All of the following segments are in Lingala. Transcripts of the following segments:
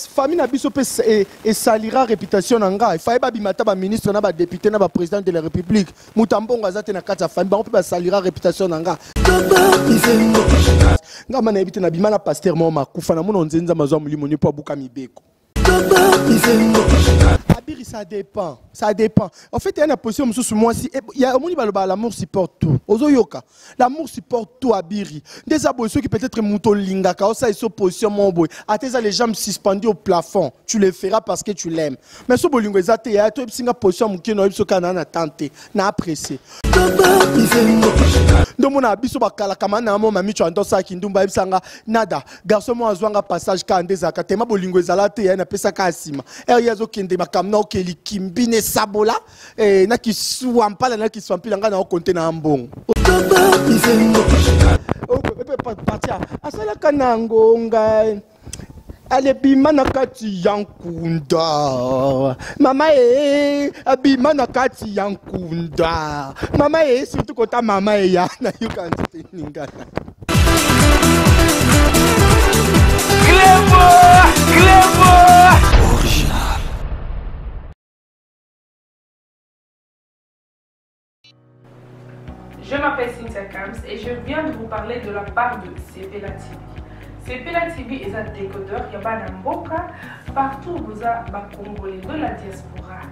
famille na biso et salira réputation nanga. Il fallait pas bimata ba ministre na ba député na ba président de la République. Mutambonga zate na kata famille ba on peut salira réputation nanga. Nga mana ebite na bimana pasteur mo makufa na mono nzenza mazwa mulimo ni po buka mibeko. Abiri, ça dépend. Ça dépend. En fait, il y a une position sur moi si il y a l'amour supporte tout. Ozoyoka. L'amour supporte tout Abiri. Des abolitions qui peut-être mouton linga ka ça ils position mon boy. À tes les jambes suspendues au plafond. Tu le feras parce que tu l'aimes. Mais ce bolingo ezate ya to singa position muki no biso kana na tenter, na apprécier. Donc mon abiso bakala kama na mo mami tu andosa kindumba bisanga nada. Garçon mo azwanga passage ka ndeza ka tema bolingo ezalate ya na pesa ka asima. Yazo kende makamna okeli kimbine sabola na kiswampala na kiswampila nga na okonte na mbongo. Patia asala kanango ngai ale bima na kati yankunda mama abima na kati yankunda mama surtout kota mama ya na you can see ninga Clément original. Je m'appelle Cynthia Kams et je viens de vous parler de la part de Sepela TV. Sepela TV est un décodeur qui a Mboka partout où vous avez des Congolais de la diaspora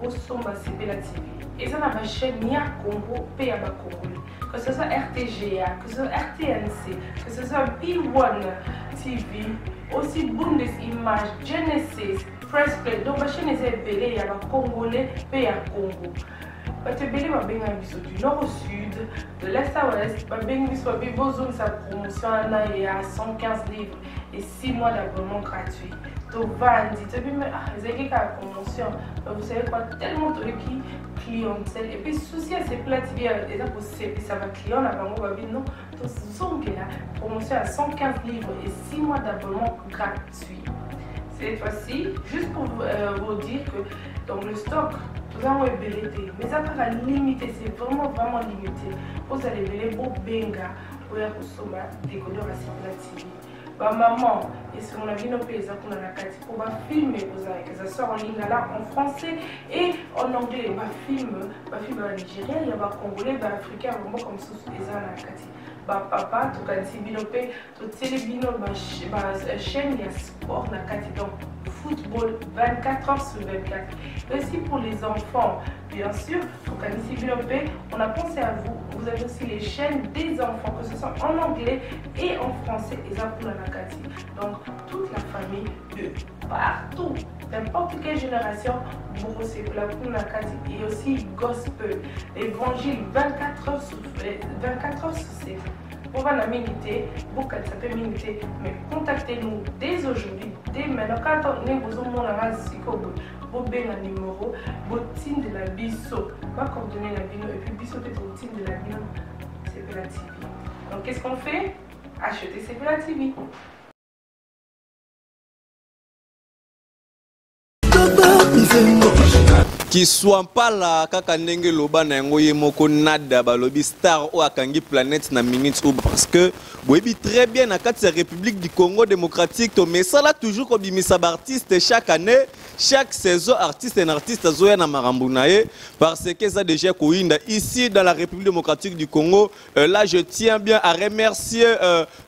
au Somba Sepela TV. Et ça ma chaîne Nia Congo P à Congolais. Que ce soit RTGA, que ce soit RTNC, que ce soit P1 TV, aussi Bundesimage, Genesis, Press Play. Donc ma chaîne est belée, il y a des Congolais P à Congo. Batebele va bien du nord au sud, de l'est à l'ouest, va bien besoin de sa promotion à 115 livres et 6 mois d'abonnement gratuit. Donc vandi, tu sais mais vous avez la promotion, vous savez quoi tellement de clientèle et puis souci à ces plats TV et ça va client là bango va bien non, donc sont là promotion à 115 livres et 6 mois d'abonnement gratuit. Cette fois-ci, juste pour vous dire que dans le stock nous avons ébélité, mais ça va limiter, c'est vraiment limité. Vous allez béler beau benga pour y consommer des décodeurs à Sepela TV. Ma maman, et si on a vu nos pays, ça qu'on a la carte pour filmer, ça sort en ligne là en français et en anglais. Ma film en Nigérien, il y a des Congolais, des Africains, vraiment comme ça, les gens à la carte. Papa, tout cas, si binopé, tout télébino, ma chaîne, il y a sport dans la carte. Donc, football 24 heures sur 24. Aussi pour les enfants, bien sûr, au Canisi Binopé, on a pensé à vous. Vous avez aussi les chaînes des enfants, que ce soit en anglais et en français, et ça pour la Nakati. Donc, toute la famille de partout, n'importe quelle génération, vous c'est pour la Nakati. Et aussi gospel, évangile 24 heures sur 7. On va la miniter, beaucoup ça peut miniter, mais contactez-nous dès aujourd'hui, dès maintenant. Quand on est besoin de vous avez un numéro, votre team de la biso, va coordonner la bino et puis biso peut-être au team de la bino, Sepela TV. Donc qu'est-ce qu'on fait? Acheter Sepela TV. Qui soit pas là, kaka ndenge loba na yango yemoko nada balobi star o akangi planète na minute ou parce que boyebi très bien na kati ya République du Congo démocratique to mais ça là toujours comme bimisa artiste chaque année chaque saison artiste et artiste azoya na marambu na ye parce que ça déjà koinda ici dans la République démocratique du Congo là je tiens bien à remercier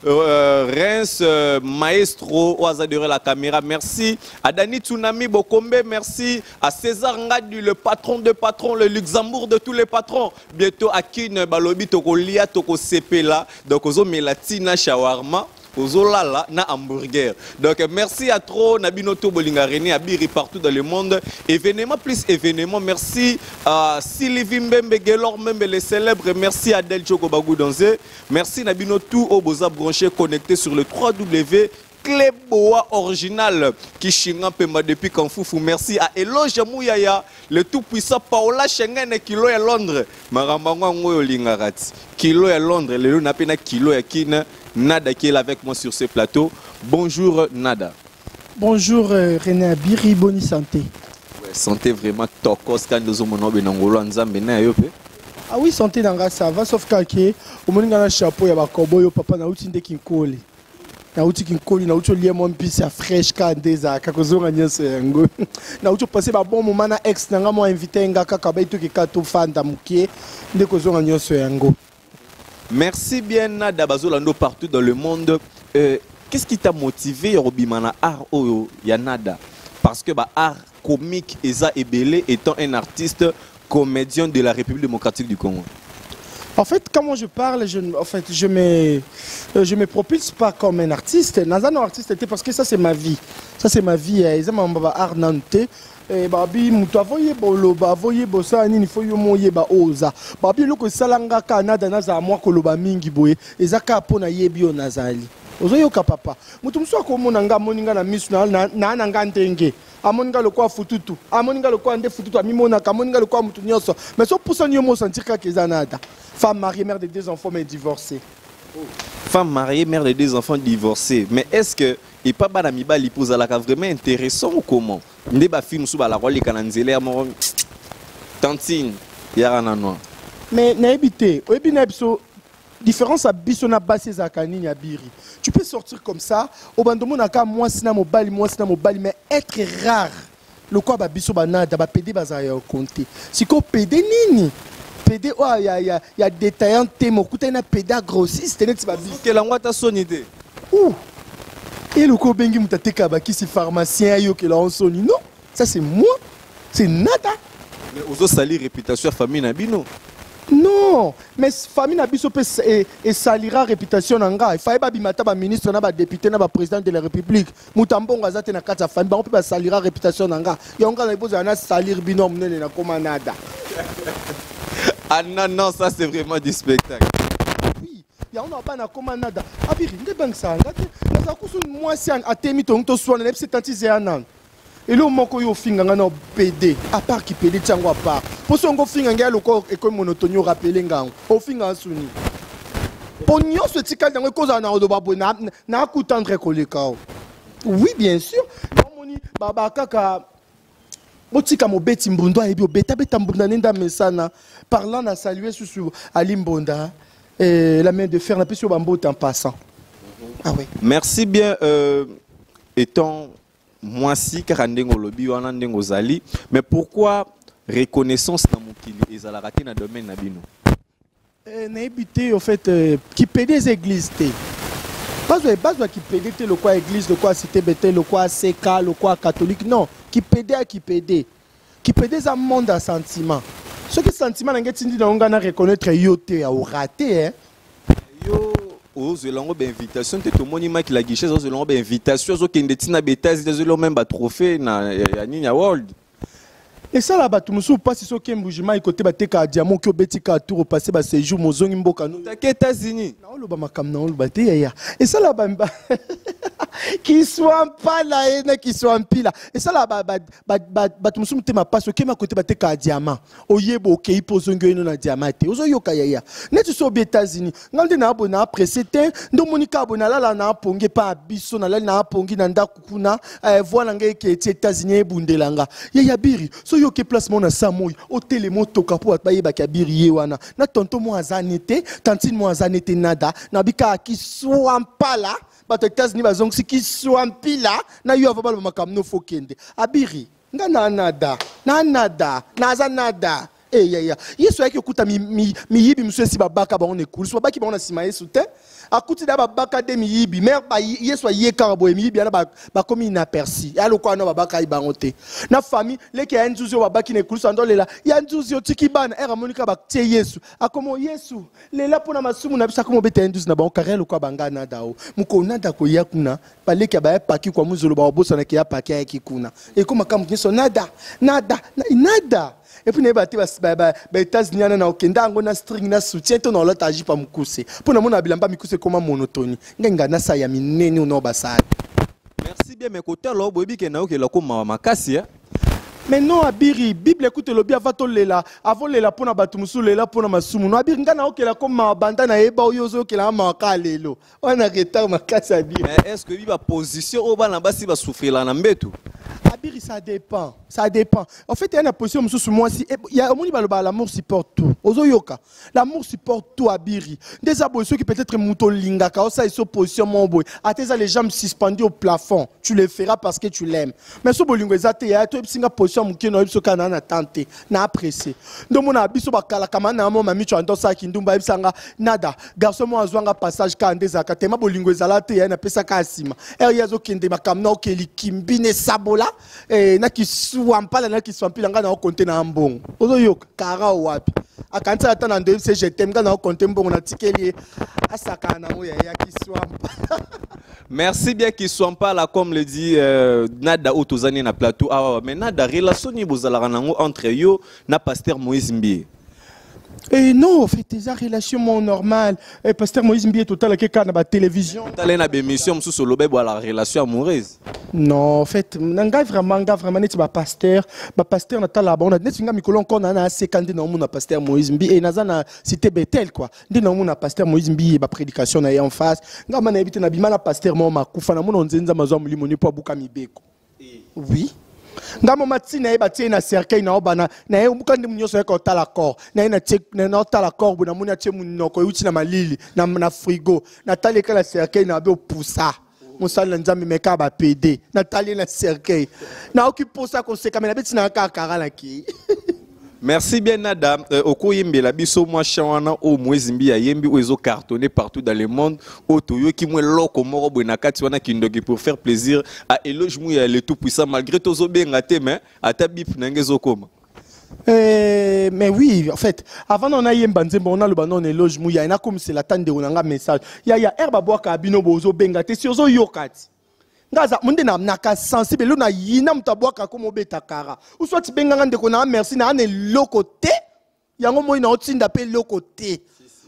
Reims maestro au azaderer la caméra merci à Dani Tsunami Bokombe merci à César Ngadi le patron de patrons, le Luxembourg de tous les patrons. Bientôt à Kin Balobi Toko Lia Toko Sepela. Donc ozo melatina shawarma. Ozo lala na hamburger. Donc merci à trop Nabinoto Bolingareni Abiri partout dans le monde. Événement plus événement. Merci à Sylvie Mbembe Gelor Mbembe les célèbres. Merci à Del Choko Bagou Danze. Merci Nabinoto Oboza branché connecté sur le 3W. Cléboa original qui chinga pema depuis Kanfoufou. Merci à Eloge Mouyaya, le tout puissant Paola Schengen et Kilo à Londres. Marambangwa Ngoyo Lingarati. Kilo à Londres, le loup n'a pas Kilo à Kine. Nada qui est avec moi sur ce plateau. Bonjour Nada. Bonjour René Abiri, bonne santé. Ouais, santé vraiment tokos quand nous sommes en Angolo Nzambe na yope. Ah oui, santé dans ça va sauf qu'au moment où chapeau, il y a un cowboy, papa na outinde kinkole. nauti kinkoli nauti olia mon pisi ya fresh ka ndeza kakozonga nyonso yango nauti passer ba bon moment na ex nanga mo invité ngaka ka baitu ki kato fanda mukie nde kozonga nyonso yango. Merci bien Nada Bazolando partout dans le monde. Qu'est-ce qui t'a motivé Robimana art oyo ya Nada? Parce que bah art comique Eza Ebele étant un artiste comédien de la République démocratique du Congo. En fait, quand moi je parle, je me propulse pas comme un artiste. Nazano artiste était parce que ça c'est ma vie. Ça c'est ma vie. Ils aiment art nante. Babi mutu avoye boloba avoye bosa nini fo yo moye ba oza. Babi loko salanga Canada naza moi koloba mingi boye. Ezaka pona yebi o nazali. Ozoyoka papa. Mutu mso akomona nga moninga na misu na nga ndenge. Amoninga lokwa fututu. Amoninga lokwa nde fututu amimona kamoninga lokwa mutu nyonso. Mais so poussa nyo mo sentir ka kezanada. Femme mariée, mère de 2 enfants mais divorcée. Femme mariée, mère de 2 enfants divorcée. Mais est-ce que et pas banamiba l'épouse à la vraiment intéressant ou comment? Ndeba film sous la rôle kananzele mo tantine yarana noir. Mais naibité, oyebi na biso différence à biso na base zakani ya biri. Tu peux sortir comme ça, au bandomo naka moi sina mobali, mais être rare. Le quoi ba biso banada ba PD bazaya compter. Siko PD nini? PD oh ya détaillant temo kuta na PD grossiste net ba biso. Que la ngwata sonité. Ouh. Et le ko bengi mutateka ba kisi pharmacien yo que la on soni non? Ça c'est moi. C'est nada. Mais ozo sali réputation famille na bino. Non, mais famille na biso peut et salira réputation nanga. Il fallait pas bimata ba ministre na ba député na ba président de la République. Mutambonga zate na kata famille ba on peut pas salira réputation nanga. Yonga na boza na salir bino mnene na koma nada. Ah non non, ça c'est vraiment du spectacle. Oui, ya on a pas na koma nada. Abiri nde bang ça ngate. Na kusu moi si atemi to soana na psi tantize anan. Et là, on yo finga ngana PD, à part qui PD tiango à part. Pour ce qu'on finga ngaya loko école monotonio rappelé ngang. O finga suni. Pour nyo ce tikal dans cause na odoba bona na kutandre koleka. Oui, bien sûr. Moni baba kaka botika mo beti mbundo ayebi obeta beta mbunda nenda mesana parlant na saluer sur Ali Mbonda la main de fer na pisio bambo en passant. Ah oui. Merci bien étant moi si karandengo lobi wana ndengo zali, mais pourquoi reconnaissance na mokili ezalaka na domaine na bino? Na habité en fait qui paie des églises té. Pas qui paie le quoi église, le quoi cité bété, le quoi CK, le quoi catholique non, qui paie des monde à sentiment. Ce qui sentiment n'engagé na ngana reconnaître yoté à raté hein. Yo aux longues invitation te tomoni ma qui la guichet aux longues invitation aux qui ndetina bêtises des longues même trophée na ya world. Et ça là-bas tout musu passe sur Kembujima côté bateka diamant qui obetika tour passer ba séjour mozongi mboka no. T'as États-Unis. Na oloba makam na oloba te ya. Et ça là-bas qui soit pas là et qui soit pila. Et ça là-bas tout musu te ma passe qui ma côté bateka diamant. Oyebo OK pozongi no na diamant te. Ozo yoka ya. Net sur aux États-Unis. Ngande na abona après c'était ndo monika abona la na ponge pa biso na la na pongi na ndakukuna voilà ngai ke États-Unis bundelanga. Ya biri. So yo ke placement na samoy hôtel motoka po atbaye bakabiri ye wana na tonto mo azanete tantine mo azanete nada na bika ki swampala ba États-Unis bazong si ki swampila na yo avabala makamno fokende abiri ngana nada na zanada ya yesu yake okuta mi yibi msesi babaka ba on ekulu so babaki ba on asima yesu te akuti da babaka de mi yibi mer ba yesu yeka bo mi yibi na ba komi inaperçu ya lokwa no babaka ibangote na famille leke ya nzuzo babaki na ekulu sandolela ya nzuzo tikibana era monika ba tie yesu akomo yesu lela pona masumu na bisa komo beta nzuzo na ba karelo kwa bangana dao mukona da ko yakuna ba leke ba paki kwa muzolo ba bosa na kia paki ya kikuna e koma kama kinso nada. Et puis, les États-Unis na okenda ngo na string na soutien to na lota aji pa mukuse. Pona mona bilamba mikuse koma monotonie. Ngenga na sa ya minene no basali. Merci bien mes côtés là boyebi ke na okela ko makasi. Mais non abiri Bible écoute le bien avato lela avant lela pona batu musu lela pona masumu no abiri ngana okela ko banda na eba oyozo okela maka lelo. On a retard makasi abiri. Mais est-ce que biba position au bana basi ba souffrir là na mbetu? Abiri, ça dépend. Ça dépend. En fait, il y a une position sous moi si il y a l'amour supporte tout. Ozoyoka. L'amour supporte tout Abiri. Des abolitions qui peut-être mouton linga ka ça ils position mon boy. À tes les jambes suspendues au plafond. Tu le feras parce que tu l'aimes. Mais ce bolingo ezate ya to singa position mukino biso kana na tante na apprécier. Donc mon abiso bakala kama na mo mami tu ando sa kindumba bisanga nada. Garçon mo azwanga passage ka ndeza ka tema bolingo ezalate ya na pesa ka asima. Yazo kende makamna okeli kimbine sabola. Na kiswampala na kiswampila nga na okonte na mbongo ozo yoka kara wapi akanza ata na ndem je t'aime nga na okonte mbongo na tikeli asaka na moya ya kiswampa. Merci bien qu'ils soient pas là comme le dit nada otozani na plateau mais nada relation ni bozalaka nango entre yo na pasteur Moïse Mbie. Et non, en fait, c'est une relation normale. Pasteur Moïse Mbie est total avec la télévision. Tu as une émission sur la relation amoureuse. Non, en fait, vraiment, pasteur na la bonne. Net nga mikolo encore na sekande na mon pasteur Moïse Mbie et na cité Bethel quoi. Ndi na mon pasteur Moïse Mbie ba prédication na en face. Nga mana ebite na bima na pasteur mo makufa na mon nzenza mazwa mulimo ni po buka mibeko. Oui. Ngamo matina e batie na cercueil na obana na e mukandi munyoso eko tala corps na na check na tala corps na muna tie munoko yuti na malili na frigo na tali kala cercueil na be poussa musala nzambe meka ba PD na tali na cercueil na okiposa ko seka na betina ka karala ki. Merci bien Nada. Okoyembe la biso moi chawana o Moïse Mbie yembi ozo cartonné partout dans le monde. O toyo ki mwe loko moro bona kati wana kindoki pour faire plaisir à éloge mouya le tout puissant malgré tozo benga te mais ata bip nangezo koma. Mais oui, en fait, avant on a yemba nzembo on a le banon éloge mouya ina comme c'est la tande on a message. Ya herba boa ka bino bozo benga te si ozo yokati. Ngaza munde na mnaka sensible lo na yina mtabwaka ko mobeta kara uswa tibenga ngande ko na merci na ane lokote yango moi na otinda pe lokote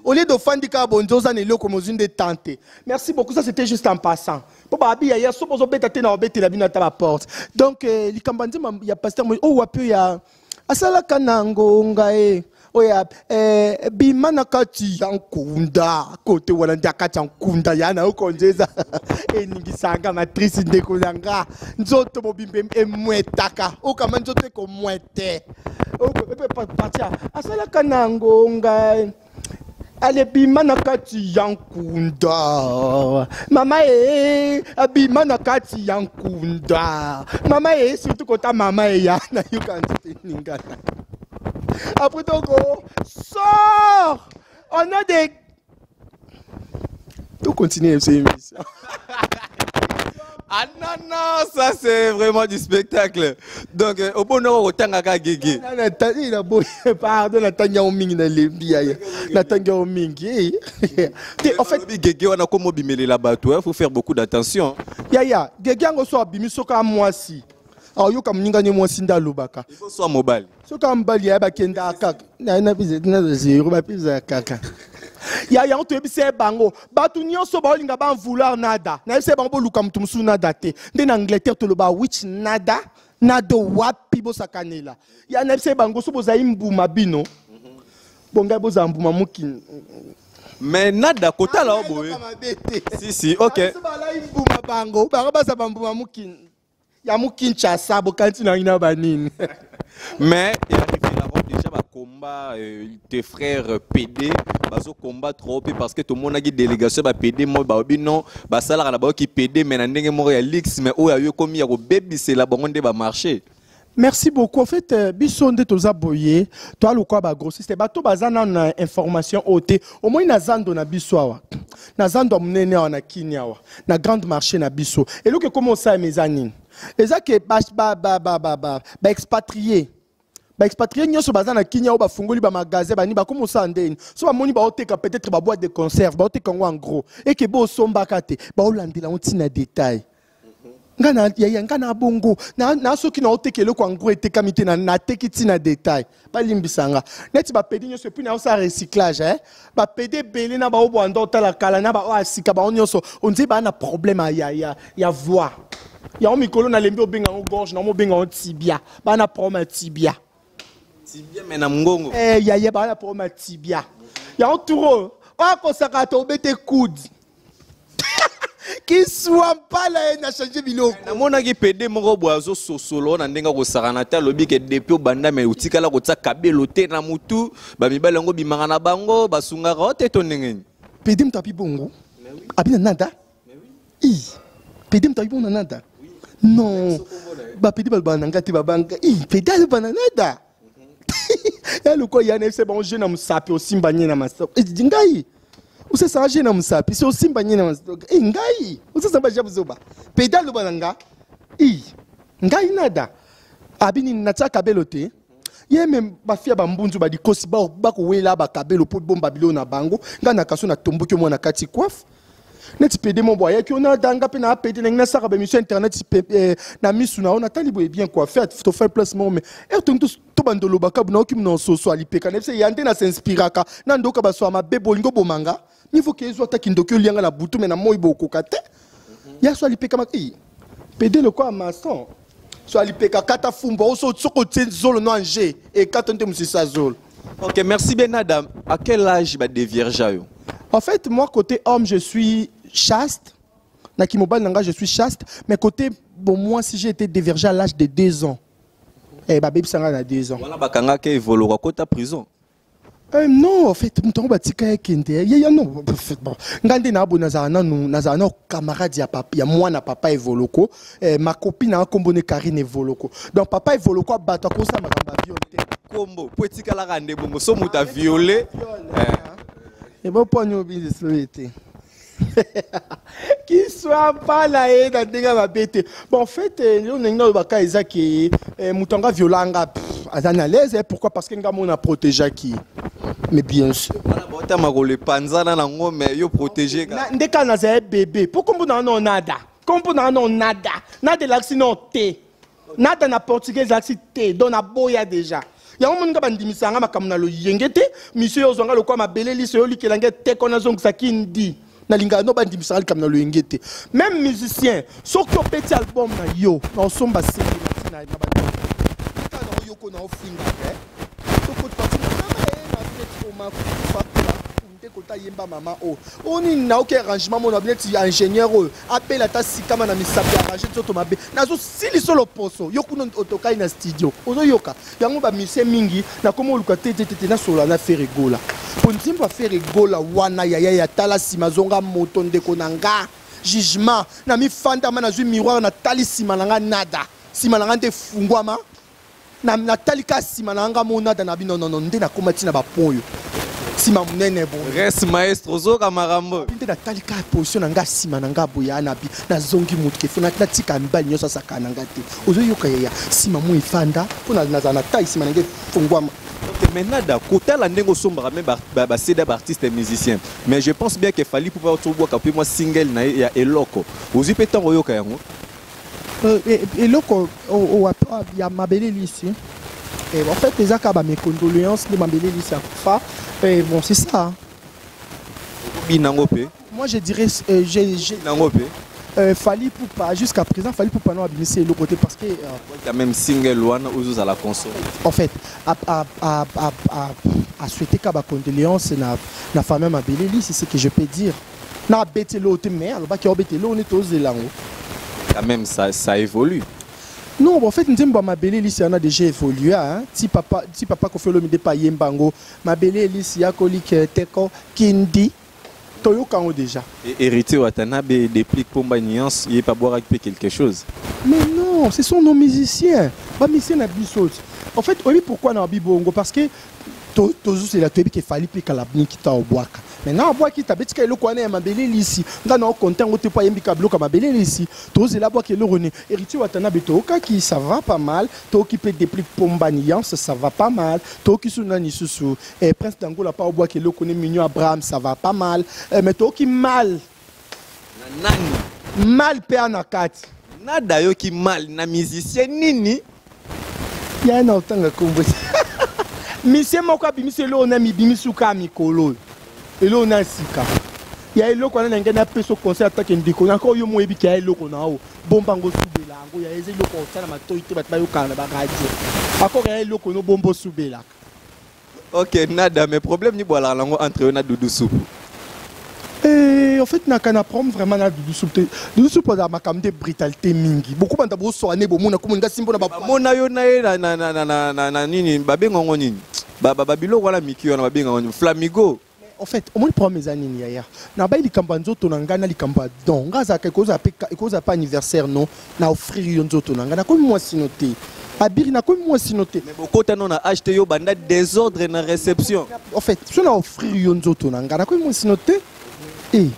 au lieu de fandika bonzoza ne loko mozunde tante. Merci beaucoup, ça c'était juste en passant. Pour babi ya so bozo beta te na obete la bina ta la porte. Donc likambandi ya pasteur oh wapi ya asala kanango ngae oya bimana kati yankunda kote wala ndakati yankunda yana ukonjeza eningisanga matrice ndeko yanga nzoto mobimbe emwetaka okama nzoto eko mwete patia asala kanango ngai ale bimana kati yankunda mama bimana kati yankunda mama surtout kota mama yana you can ningana. Après donc, sors! On a des... Tout continue ces émissions. Ah non, non, ça c'est vraiment du spectacle. Donc, au bon nom, au Tangaka Gégé. Pardon, la Tanga Oming na Libia. La Tanga Oming. En fait, Gégé, on a comme bimélé là-bas, il faut faire beaucoup d'attention. Ya, Gégé, on soit bimisoka moi si. Alors, yo comme ninga ni moi sinda lobaka. Il faut soit mobile. So comme bali ya ba kenda kaka. Na bize na zero ba pisa kaka. Ya on te bise bango. Batu nyonso ba olinga ba vouloir nada. Na bise bango luka mutu musu nada te. Nde na Angleterre to loba which nada. Nado wapi bo sakanela. Ya na bise bango so boza imbuma bino. Bonga boza mbuma mukini. Mais nada kota la oboe. Si, OK. So ba la imbuma bango. Ba ba za mbuma mukini. Kinshasa, banine. Mais il arrive déjà à combat tes frères PD, bazo combat trop parce que tout le monde a dit délégation ba PD moi ba non ba salaire la ba qui PD mais ndenge mo ya lix mais o ya yo comme ya ko baby c'est la bonde ba marché. Merci beaucoup. En fait, bisonde toza boye, toi le quoi ba grossiste ba to bazana na information ôté. Au moins na zando na biswawa. Na zando munene na kinyawa. Na grande marché na biso. Et lo que comment ça mes anines. Et ça que expatrié. Ba expatrié nyoso bazana kinya ou ba fungoli ba magasin ba ni ba comment ça ndeni. So ba moni ba oteka peut-être ba boîte de conserve, ba oteka en gros. Et que bo somba kate, ba olandela on tina détail. Ngana ya ngana bongo na soki na otekele ko ngro etekamite na tekiti na détail ba limbisanga neti ba pedi nyoso puis na osa recyclage ba pedi belé na ba obwanda otala kala na ba asika ba onyoso on dit ba na problème ya voix ya omikolo na lembi obenga ngo gorge na mo benga ngo tibia ba na problème tibia mais na ngongo ya ba na problème tibia ya oturo o ko saka to bete coude Qui soit pas là, il a changé biloko. namona ki pede moko boazo sosolo na ndenga ko sakana ta lobi ke depuis au banda mais utikala ko tsaka kabelo te na mutu ba mibala ngo bimanga na bango basungaka te to ndengeni. Pede mtapi bongo. Abina nada. I. Pede mtapi bongo nada. Non. Ba pede bal bananga te babanga. I, pede al banana. Ya loko ya nefse bon jeune na musapi osimbanye na masoko. E dingai. Use sa jeune na musapi so osimbanye na masoko. E ngai. Use sa ba jabuzoba. Pede al bananga. I. Ngai nada. Abini na tsaka belote. Ye même ba fia ba mbunzu ba dikosi ba ko wela ba kabelo po bomba bilo na bango ngana kaso na tomboki mo na kati coiffe net pede mon boya ki on a danga pe na pede na saka ba mission internet na misu na on a talibo bien quoi faire to faire placement mais to bandolo ba kabu na okim no so alipeka na se yande na s'inspiraka na ndoka ba so ma bebo lingo bomanga il faut que ezo ataki ndoki lianga na butu mais na moi boko kate ya so alipeka ma pede le quoi maçon. So alipeka kata fumba oso tsoko zolo no anje et kata nte musisa zolo. OK, merci bien Adam. À quel âge ba dévierge yo? En fait, moi côté homme, je suis chaste. Na kimobal nanga, je suis chaste, mais côté bon moi si j'ai été dévierge à l'âge de 2 ans. Eh ba baby sanga na 2 ans. Voilà bakanga ke evolo ko ta prison. Non, en fait, mtongo batika kende. Ya non, bon. Ngande na abo nazana camarade ya papa, ya moi na papa evoloko. Ma copine a kombone Karine evoloko. Donc papa evoloko abata ko sa makamba violé. Kombo, poetika la rande bongo so muta violé. Et bon point no business loyauté. Qui soit pas là et dans des gars bête. Bon en fait, on est dans le baka ezaki mutanga violanga azana l'aise pourquoi parce que ngamo na protéger qui. Mais bien sûr. Voilà, bota magole panzana na ngome yo protéger ka. Ndeka na za bébé. Pourquoi on non nada? Comme on non nada. Nada l'axi non té. Nada na portugais l'axi té. Don na boya déjà. Ya umuntu ngabandimisanga makamuna lo yengete. Monsieur ozonga lo kwa mabele liso yo likelanga té kona zonga kindi. Nalinga no bandimisanga kamuna lo yengete. Même musicien, soko petit album na yo, na somba sing na bandi. Kana yo ko na ofinga soko parti na ma kota yemba mama on est na aucun arrangement mon objectif ingénieur appelle à ta sikama na misapi arranger to mabe nazo sili solo poso yokuno otokai na studio ozo yoka yango ba mise mingi na komo luka tete na solo na faire rigola pour ntimba faire rigola wana ya tala simazonga moto ndeko nanga jugement na mi fanda mana zui miroir na tali simananga nada simananga te fungwama na talika simananga monada na bino non nde na komati na ba ponyo sima munene bon reste maestro zo kamarambo nde na talika position na nga sima na nga boya na bi na zongi mutu ke fona tika mbali nyosa saka na nga te ozo yoka ya sima mu ifanda pona na tai sima na nge fungwama. OK, maintenant d'accord la ndengo sombra même ba céda artiste et musicien mais je pense bien qu'il fallait pouvoir tout boire moi single na ya eloko ozi petan yoka yango eloko ya mabele ici. En fait, les acabas, mes condoléances, les mambélés, les bon, c'est ça. Moi, je dirais, Fali Poupa, jusqu'à présent, Fali Poupa non abimissé le côté parce que. Quand même single one aux à la console. En fait, à souhaiter qu'à condoléances, la famille mambélé, c'est ce que je peux dire. Na bêté l'autre, mais alors, bah, qui a bêté l'autre, on est aux élangs. Quand même, ça évolue. Non, en fait, nous avons ma belle liste, on a déjà évolué. Si papa qu'on fait le midi pas yembango, ma belle liste, il y a colik teko kindi, toyoka déjà. Et hérité Watanabe déplique pour ma nuance, il n'est pas boire avec quelque chose. Mais non, ce sont nos musiciens. Pas musiciens na bisous. En fait, oui, pourquoi na bibongo? Parce que toujours c'est la télé qui fallait puis kalabni qui t'a au bois. Maintenant, bois qui t'habite que le coin est ma belle ici. Dans nos content, on te pas yembi kablo comme ma belle ici. Tous c'est la bois qui le rené. Héritier Watanabe toka qui ça va pas mal. Toi qui peut dépliquer pombaniance, ça va pas mal. Toi qui sunani susu. Et Prince d'Angola pas au bois qui le connaît mignon Abraham, ça va pas mal. Mais toi qui mal. Nani. Mal père na kat. Nada yo qui mal na musicien nini. Ya na otanga kombo. Monsieur moko abimisi lo na mi bimisu ka mikolo. Elo na sika. Ya elo kwana na ngena peso concert attaque ndiko. Nako yo mo ebiki ya elo kona o. Bomba ngo subela ngo ya eze elo ko tsana matoite bat bayo kana ba radio. Ako ya elo kono bombo subela. OK, nada mais problème ni boala lango entre na Doudou Soup. Et en fait, on a apprendre vraiment à Doudou Soup pour ma camde brutalité mingi. Beaucoup de gens soigner bon mon comme nga simbo na ba. Mona yo na nini babenga ngoni. Babilo wala miki wana babenga ngoni Flamigo. En fait, au moins pour mes années hier. Na ba li kambanzo tonanga na li kamba don. Ngaza ka koza pas anniversaire non. Na offrir yo nzoto nanga na comme moi sinoté. Abiri na comme moi sinoté. Mais beaucoup de gens ont acheté yo banda désordre na réception. En fait, si on a offrir yo nzoto nanga na comme moi sinoté. Eh.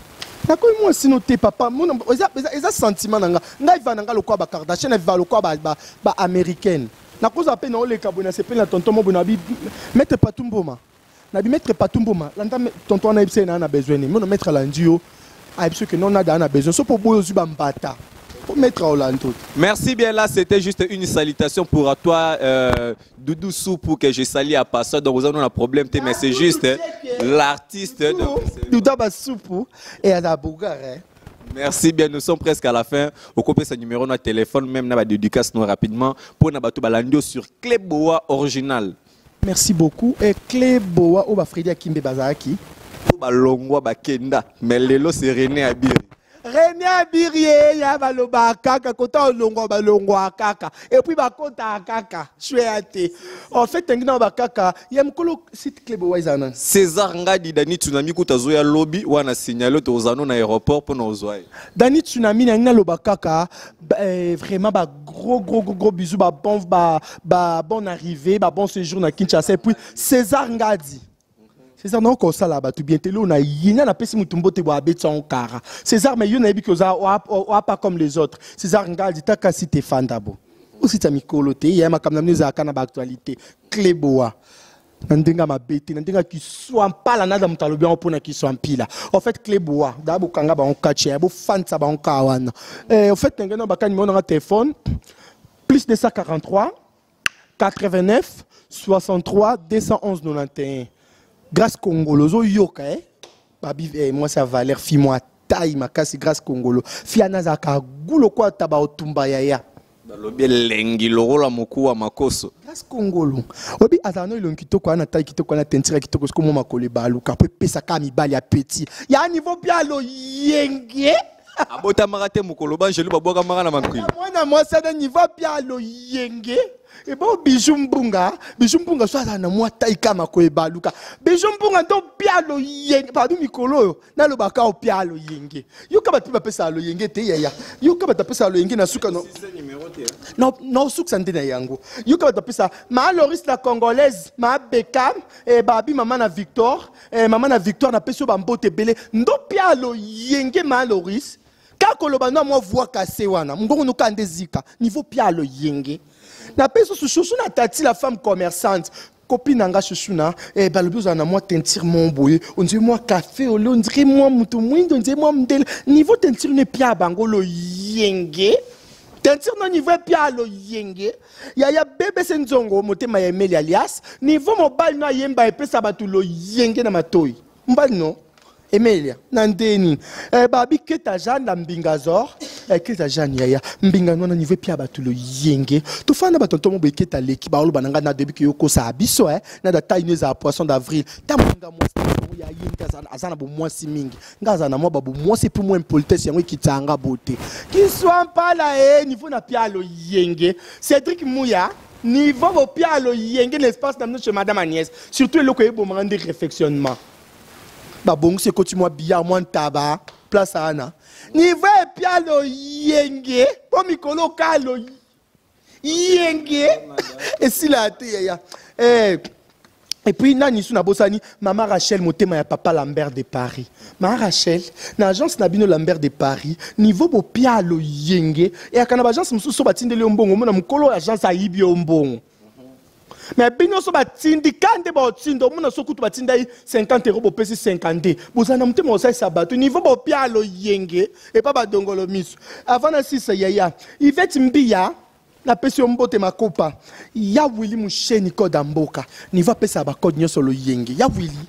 Na comme moi sinoté papa, mon eza sentiment nanga. Nga iva nanga lokwa ba Kardashian iva lokwa ba américaine. Na koza pe na ole kabona se pe na tonton mo bonabi mettre patumboma. Na bi mettre patumboma. Landa tonton na ibse na besoin ni. Mon mettre landio. A ibse que non na besoin. So pour boyo zuba mbata. Pour mettre au lanto. Merci bien là, c'était juste une salutation pour toi Doudou Soup que je salue à passer. Donc vous avez un problème mais c'est juste l'artiste Doudou Soup et à la Bougar. Merci bien, nous sommes presque à la fin. Au copier ce numéro de téléphone, même na dédicace nous rapidement pour na batu balandio sur Clé Boa original. Merci beaucoup. Et Clé Boa au Bafredi Akimbe Bazaki. Au balongwa bakenda, mais lelo c'est René Abiri. René Abirie, ya baloba kaka, kota olongwa balongwa kaka. Et puis bakota kaka, chouette. En fait, tengina bakaka, ya mkolo site Clé Boa izana. César Ngadi Dani Tsunami kutazoya lobby wana signalé to ozano na aéroport pour nous ozoya. Dani Tsunami na loba kaka, vraiment ba gros bisous, ba bon arrivée, ba bon séjour na Kinshasa. Et puis César Ngadi. César non comme ça là-bas tout bien télé on a yina na pesi mutumbo te boabe son kara. César mais yona bi koza o pas comme les autres. César Ngali taka si te fandabo. Aussi ta mikolo te ya makamna mneza kana ba actualité. Clé Boa. Ndenga mabete ndenga ki soit pas la nada mutalobi on pona ki soit pila. En fait Clé Boa d'abo kanga ba on catcher bo fanta ba on kawana. En fait ngena ba kan numéro na téléphone plus 243 89 63 211 91. Grâce Congolo, zo yoka babi moi ça valeur fi moi taille makasi grâce Congolo. Fi anazaka gulo kwa taba otumba yaya. Balobi lengi lorola mokuwa makoso. Grâce Congolo. Obi azano ilonki kitoko na taille kitoko na tentira kitoko sko mo makole baluka pe pesa ka mibali ya petit. Ya niveau bien lo yenge. Abota marate mokolo banjelu babwaka mara na makwili. Moi ça de niveau bien lo yenge. Et bon, Bijumbunga soit na moi taika makoe baluka. Bijumbunga do pialo yenge, pardon mikolo, na lo baka o pialo yenge. Yo ka bati ba pesa lo yenge te yaya. Yo ka bata pesa lo yenge na suka no. Non suka sante na yango. Yo ka bata pesa ma Loris la congolaise, ma Beckham et babi maman na Victor, maman na Victor na peso ba mbote belé. Ndo pialo yenge ma Loris. Ka koloba no moi voix cassé wana. Ngongo no ka ndezika. Niveau pialo yenge. Na peso chouchou na tati la femme commerçante copine nanga chouchou na balobi za na moi teinture mon boye on dirait moi café on dirait moi mutu mwindo on dirait moi mdel niveau teinture ne pia bangolo yenge teinture no niveau pia lo yenge ya bébé senzongo motema ya Emeli alias niveau mobile na yemba epesa batu lo yenge na matoi mbali no Emelia nandeni babi keta Jean na mbingazor keta Jean yaya mbinga nona niveau pia batulo yenge to fana batonto mo beketa leki ba oloba nanga na debi ko sa biso na da taille za poisson d'avril ta mbinga mo ya yenge azana bo mwasi mingi ngaza na mo babu mwasi pour moi impolitesse yango kitanga beauté qui soit pas là niveau na pia lo yenge Cédric Mouya niveau bo pia lo yenge l'espace na chez madame Agnès surtout le ko ebo mande réfectionnement. Bah bon c'est que tu m'as bien moins tabac place à Anna niveau pialo yenge pour mikolo kalo yenge et si la ya et puis nani suna bosani maman Rachel motema ya papa Lambert de Paris maman Rachel na agence Nabino Lambert de Paris niveau bo pialo yenge et akana agence mususu batindeli ombongo mona mukolo agence ayibi ombongo. Mais bino so batindi kande ba otindo muna so kutu batinda 50 euros bo pesi 50. Bozana mutema osai sabato niveau bo pialo yenge et pas ba dongolo miso. Avant na sisa yaya, Yvette Mbia na pesi ombote makopa. Ya Willy Musheni code mboka. Niveau pesa ba code nyoso lo yenge. Ya Willy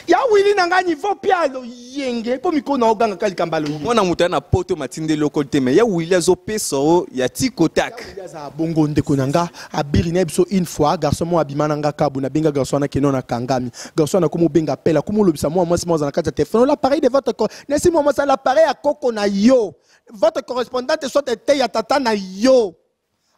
Ya Willy nanga niveau pialo yenge po miko na oganga kali kambalo. Mwana mutu na poto matinde loko te mais ya Willy azopesa ya tikotak. Ya za bongo ndeko nanga abiri na biso une fois garçon mo abimana nga kabu na benga garçon na keno na kangami. Garçon na komo benga pela komo lobisa moi moi na kata téléphone l'appareil de votre nesi moi ça l'appareil à koko na yo. Votre correspondante soit était ya tata na yo.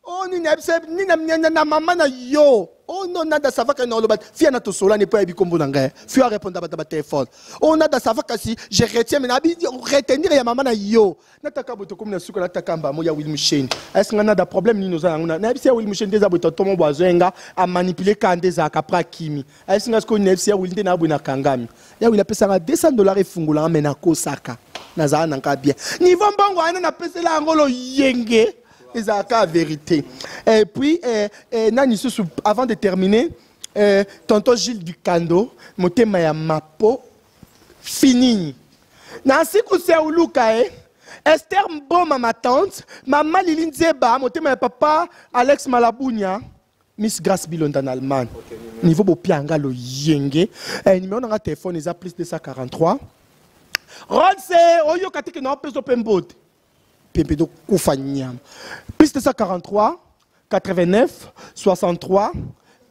Oh ni na maman na yo. Oh non, nada ça va que non le bat. Fia na to sola ne pas bikombo nanga. Fia répondre à ta téléphone. Oh nada ça va que si je retiens mais nabi retenir ya maman na yo. Nataka boto comme na suka nataka mba mo ya Will Machine. Est-ce qu'on a des problèmes ni nous a na bi Will Machine des aboto tomo boazenga a manipuler kande za kapra kimi. Est-ce qu'on a ce Will na buna kangami. Ya Will pesa $200 efungula mena ko saka. Naza nanga bien. Niveau mbongo ana na pesa la ngolo yenge. C'est la vérité. Et puis, avant de terminer, tonton Gilles Ducando, mon thème est ma peau, fini. Nancy Kousseouluka, Esther Mboma, ma tante, maman Liline Zeba, mon thème est papa Alex Malabounia, Miss Grace Billon en Allemagne. Niveau Bopianga, le Yenge. Numéro de téléphone, ils ont plus de 143. Rolse, Oyo Katiki, non, plus de Pembote. Pempedo Koufanyam. Plus de 143, 89, 63,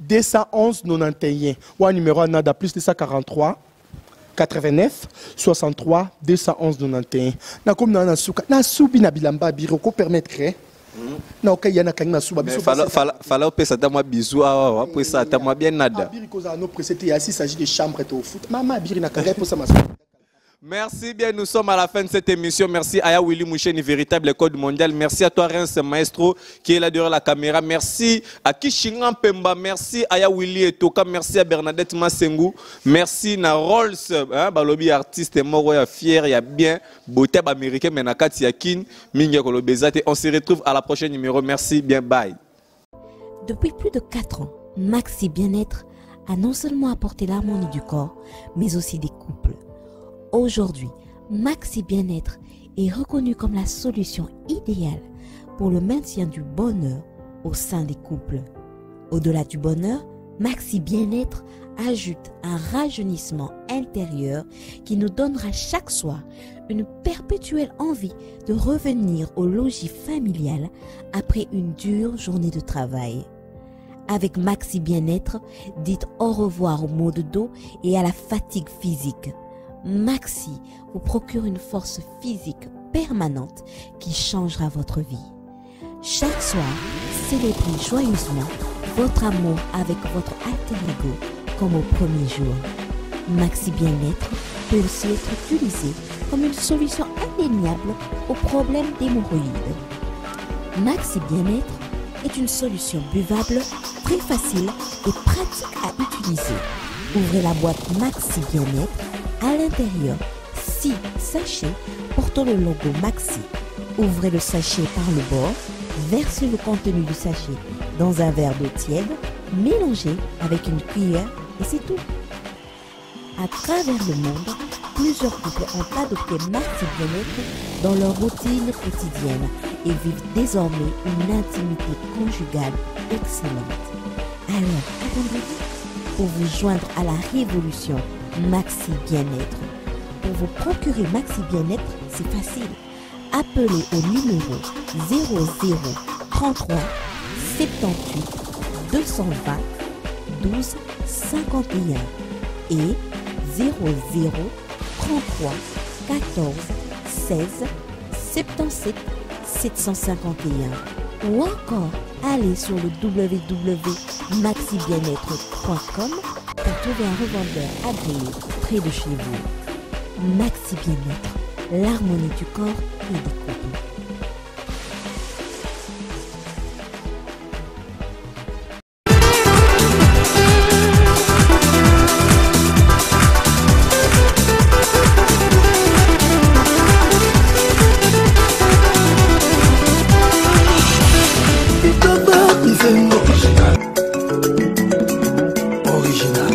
211, 91. Ou un numéro nada plus de 143, 89, 63, 211, 91. Na comme na suka na subi na bilamba biro ko permettre. Na ok yana kanga suba biso. Fala pesa ta moi bisou ah après ça ta moi bien nada. Biri ko za no précédé assis s'agit de chambre et au foot. Maman biri na kanga pour ça ma. Merci bien, nous sommes à la fin de cette émission. Merci à Willy Moucheni, véritable code mondial. Merci à toi, Reims Maestro, qui est là derrière la caméra. Merci à Kishingan Pemba. Merci à Willy Etoka. Merci à Bernadette Massengou. Merci à Rolls, Balobi artiste mort, fier, il y a bien. Beauté américain, mais Nakati Yakin, Minga Kolobezate. On se retrouve à la prochaine numéro. Merci bien, bye. Depuis plus de 4 ans, Maxi Bien-être a non seulement apporté l'harmonie du corps, mais aussi des couples. Aujourd'hui, Maxi Bien-être est reconnu comme la solution idéale pour le maintien du bonheur au sein des couples. Au-delà du bonheur, Maxi Bien-être ajoute un rajeunissement intérieur qui nous donnera chaque soir une perpétuelle envie de revenir au logis familial après une dure journée de travail. Avec Maxi Bien-être, dites au revoir aux maux de dos et à la fatigue physique. Maxi vous procure une force physique permanente qui changera votre vie. Chaque soir, célébrez joyeusement votre amour avec votre alter ego comme au premier jour. Maxi Bien-être peut aussi être utilisé comme une solution indéniable aux problèmes d'hémorroïdes. Maxi Bien-être est une solution buvable, très facile et pratique à utiliser. Ouvrez la boîte Maxi Bien-être. À l'intérieur, 6 sachets portant le logo Maxi. Ouvrez le sachet par le bord, versez le contenu du sachet dans un verre d'eau tiède, mélangez avec une cuillère et c'est tout. À travers le monde, plusieurs couples ont adopté Maxi Bien-être dans leur routine quotidienne et vivent désormais une intimité conjugale excellente. Alors, attendez-vous pour vous joindre à la révolution Maxi Bien-être. Pour vous procurer Maxi Bien-être, c'est facile. Appelez au numéro 00 33 78 220 12 51 et 00 33 14 16 77 751 ou encore allez sur le www.maxibienêtre.com pour trouver un revendeur agréé près de chez vous. Maxi Bien-être, l'harmonie du corps et des couples. Original.